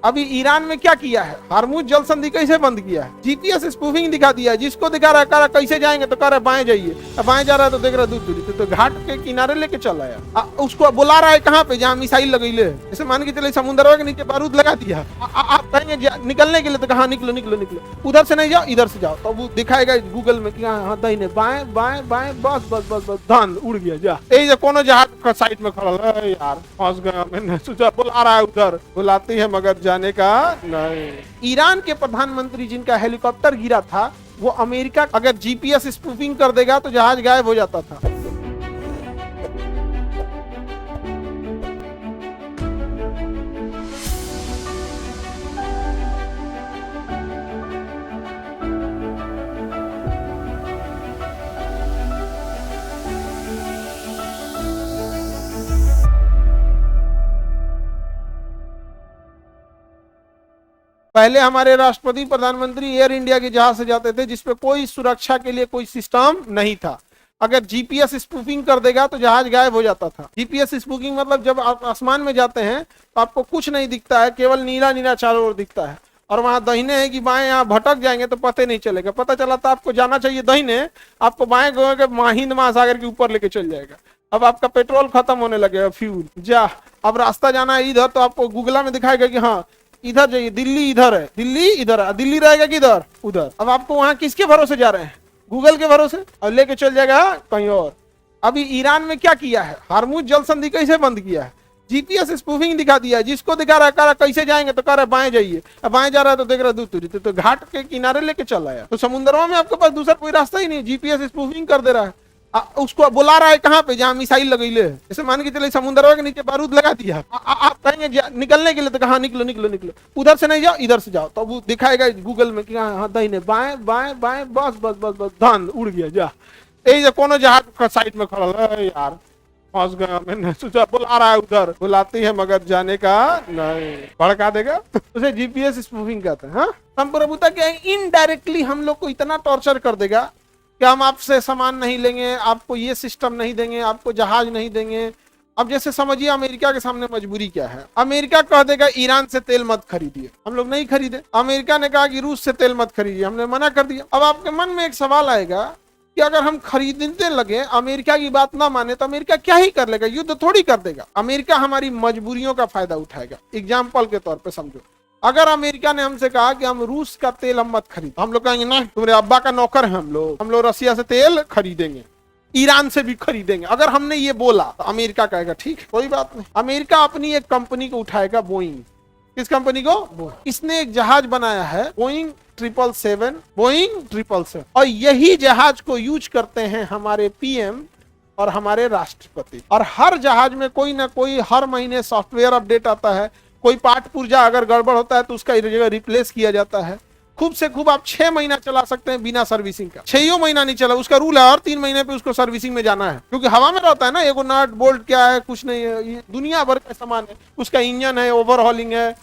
अभी ईरान में क्या किया है, हार्मुज जल संधि कैसे बंद किया है, जीपीएस स्पूफिंग दिखा दिया है, जिसको दिखा रहा है कह रहा कैसे जाएंगे तो कह रहा बाएं जाइए, बाएं जा रहा है तो देख रहा दूर दूरी तो घाट के किनारे लेके चल आया। उसको बुला रहा है कहाँ पे, जहाँ मिसाइल लगैले, जैसे मान के चले समुद्र के नीचे बारूद लगा दिया, आप कहेंगे निकलने के लिए तो कहा निकलो निकलो निकलो, उधर से नहीं जाओ इधर से जाओ, तो वो दिखाएगा गूगल में कि हाँ दाहिने बाएं बाएं बाएं, बस बस बस बस धान उड़ गया जा। यही जो कोनो जहाज का साइड में खड़ा है यार फंस गया, मैंने सोचा बुला रहा है उधर, बुलाती है मगर जाने का नहीं। ईरान के प्रधानमंत्री जिनका हेलीकॉप्टर गिरा था वो अमेरिका अगर जीपीएस स्पूफिंग कर देगा तो जहाज गायब हो जाता था। पहले हमारे राष्ट्रपति प्रधानमंत्री एयर इंडिया के जहाज से जाते थे जिसपे कोई सुरक्षा के लिए कोई सिस्टम नहीं था, अगर जीपीएस स्पूफिंग कर देगा तो जहाज गायब हो जाता था। जीपीएस स्पूफिंग मतलब जब आप आसमान में जाते हैं तो आपको कुछ नहीं दिखता है, केवल नीला नीला चारों ओर दिखता है, और वहां दाहिने है कि बाएं, यहाँ भटक जाएंगे तो पता नहीं चलेगा, पता चला तो आपको जाना चाहिए दाहिने, आपको बाएं गए हिंद महासागर के ऊपर लेके चल जाएगा। अब आपका पेट्रोल खत्म होने लगेगा, फ्यूल जा, अब रास्ता जाना है इधर तो आपको गूगल में दिखाएगा कि हाँ इधर जाइए, दिल्ली इधर है, दिल्ली इधर है, दिल्ली रहेगा किधर उधर। अब आपको वहां किसके भरोसे जा रहे हैं, गूगल के भरोसे, और लेके चल जाएगा कहीं और। अभी ईरान में क्या किया है, हार्मुज जल संधि कैसे बंद किया है, जीपीएस स्पूफिंग दिखा दिया है, जिसको दिखा रहा है कह रहा कैसे जाएंगे तो कह रहा बाएं जाइए, बाएं जा रहा है तो देख रहा दूर दूरी तो घाट के किनारे लेके चल आया, तो समुद्रों में आपके पास दूसरा कोई रास्ता ही नहीं, जीपीएस स्पूफिंग कर दे रहा है। उसको बुला रहा है कहाँ पे, जहाँ मिसाइल लगैले, जैसे मान के चले समुद्र के नीचे बारूद लगा दिया, आप कहेंगे निकलने के लिए तो कहा निकलो निकलो निकलो, उधर से नहीं जाओ इधर से जाओ, तो वो दिखाएगा गूगल में कि हाँ दाहिने बाएं बाएं बाएं, बस बस बस बस धान उड़ गया जा। यही जो कोनो जहाज का साइड में खड़ा है यार फंस गया, मैंने सोचा बुला रहा है उधर, बुलाती है मगर जाने का नहीं, भड़का देगा उसे जीपीएस स्पूफिंग कहते हैं। हाँ संप्रभुता क्या है, इनडायरेक्टली हम लोग को इतना टॉर्चर कर देगा कि हम आपसे सामान नहीं लेंगे, आपको ये सिस्टम नहीं देंगे, आपको जहाज नहीं देंगे। अब जैसे समझिए अमेरिका के सामने मजबूरी क्या है, अमेरिका कह देगा ईरान से तेल मत खरीदिए, हम लोग नहीं खरीदे, अमेरिका ने कहा कि रूस से तेल मत खरीदिए, हमने मना कर दिया। अब आपके मन में एक सवाल आएगा कि अगर हम खरीदने लगे, अमेरिका की बात ना माने तो अमेरिका क्या ही कर लेगा, युद्ध थोड़ी कर देगा, अमेरिका हमारी मजबूरियों का फायदा उठाएगा। एग्जाम्पल के तौर पर समझो, अगर अमेरिका ने हमसे कहा कि हम रूस का तेल हम मत खरीद, हम लोग कहेंगे ना तुम्हारे अब्बा का नौकर है, हम लोग रसिया से तेल खरीदेंगे, ईरान से भी खरीदेंगे। अगर हमने ये बोला तो अमेरिका कहेगा ठीक है कोई बात नहीं। अमेरिका अपनी एक कंपनी को उठाएगा, बोइंग, किस कंपनी को, इसने एक जहाज बनाया है बोइंग 777, बोइंग 777, और यही जहाज को यूज करते हैं हमारे पीएम और हमारे राष्ट्रपति, और हर जहाज में कोई ना कोई हर महीने सॉफ्टवेयर अपडेट आता है, कोई पार्ट पुर्जा अगर गड़बड़ होता है तो उसका जगह रिप्लेस किया जाता है। खूब से खूब आप 6 महीना चला सकते हैं बिना सर्विसिंग का, 6 महीना नहीं चला, उसका रूल है, और 3 महीने पे उसको सर्विसिंग में जाना है, क्योंकि हवा में रहता है ना, एगो नट बोल्ट क्या है कुछ नहीं है, ये दुनिया भर का सामान है, उसका इंजन है, ओवरहॉलिंग है,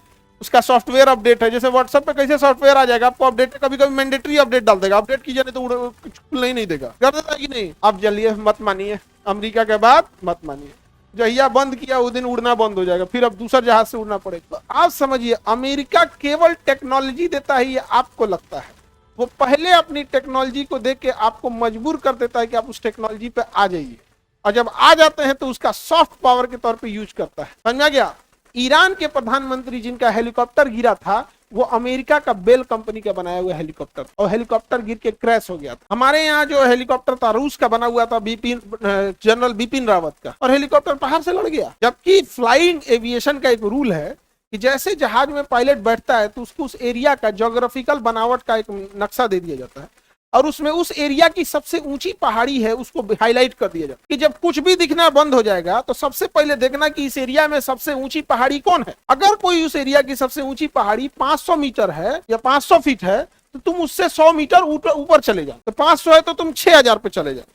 उसका सॉफ्टवेयर अपडेट है। जैसे व्हाट्सएप पे कैसे सॉफ्टवेयर आ जाएगा, आपको अपडेट कभी कभी मैंडेटरी अपडेट डाल देगा, अपडेट कीजिए नहीं तो कुछ नहीं देगा, कर देता कि नहीं। आप चलिए मत मानिए, अमेरिका के बाद मत मानिए, जहिया बंद किया उस दिन उड़ना बंद हो जाएगा, फिर अब दूसरा जहाज से उड़ना पड़ेगा। तो आप समझिए अमेरिका केवल टेक्नोलॉजी देता है, ये आपको लगता है, वो पहले अपनी टेक्नोलॉजी को देख के आपको मजबूर कर देता है कि आप उस टेक्नोलॉजी पे आ जाइए, और जब आ जाते हैं तो उसका सॉफ्ट पावर के तौर पे यूज करता है। समझ में गया। ईरान के प्रधानमंत्री जिनका हेलीकॉप्टर गिरा था वो अमेरिका का बेल कंपनी का बनाया हुआ हेलीकॉप्टर, और हेलीकॉप्टर गिर के क्रैश हो गया था। हमारे यहाँ जो हेलीकॉप्टर था रूस का बना हुआ था, जनरल बिपिन रावत का, और हेलीकॉप्टर पहाड़ से लड़ गया। जबकि फ्लाइंग एविएशन का एक रूल है कि जैसे जहाज में पायलट बैठता है तो उसको उस एरिया का ज्योग्राफिकल बनावट का एक नक्शा दे दिया जाता है, और उसमें उस एरिया की सबसे ऊंची पहाड़ी है उसको हाईलाइट कर दिया जाता है कि जब कुछ भी दिखना बंद हो जाएगा तो सबसे पहले देखना कि इस एरिया में सबसे ऊंची पहाड़ी कौन है। अगर कोई उस एरिया की सबसे ऊंची पहाड़ी 500 मीटर है या 500 फीट है तो तुम उससे 100 मीटर ऊपर चले जाओ। तो 500 है तो तुम 6000 पे चले जाओ,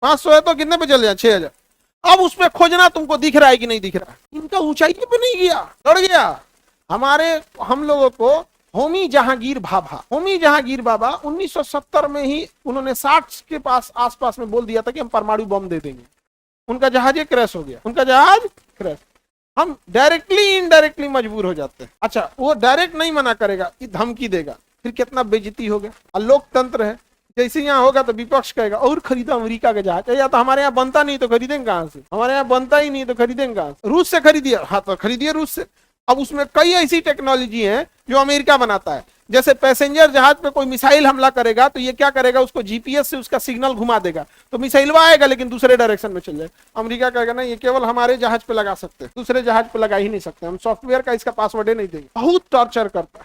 500 है तो कितने पे चले जाओ, 6000। अब उसमें खोजना तुमको दिख रहा है कि नहीं दिख रहा है। इनका ऊंचाई पे नहीं गया, लड़ गया। हम लोगों को होमी जहांगीर भाभा 1970 में ही उन्होंने 60 के आसपास में बोल दिया था कि हम परमाणु बम दे देंगे। उनका जहाज क्रैश हो गया, उनका जहाज क्रैश। हम डायरेक्टली इनडायरेक्टली मजबूर हो जाते हैं। अच्छा, वो डायरेक्ट नहीं मना करेगा, धमकी देगा, फिर कितना बेइज्जती हो गया। और लोकतंत्र है, जैसे यहाँ होगा तो विपक्ष कहेगा और खरीदा अमेरिका का जहाज, या तो हमारे यहाँ बनता नहीं तो खरीदेंगे कहां से, हमारे यहाँ बनता ही नहीं तो खरीदेंगे कहां से, रूस से खरीदिए, हाँ तो खरीदिए रूस से। अब उसमें कई ऐसी टेक्नोलॉजी है जो अमेरिका बनाता है। जैसे पैसेंजर जहाज पे कोई मिसाइल हमला करेगा तो ये क्या करेगा, उसको जीपीएस से उसका सिग्नल घुमा देगा, तो मिसाइल आएगा लेकिन दूसरे डायरेक्शन में चल जाएगा। अमेरिका कहेगा ना, ये केवल हमारे जहाज पे लगा सकते हैं, दूसरे जहाज पे लगा ही नहीं सकते, हम सॉफ्टवेयर का इसका पासवर्ड ही नहीं देंगे। बहुत टॉर्चर करता है।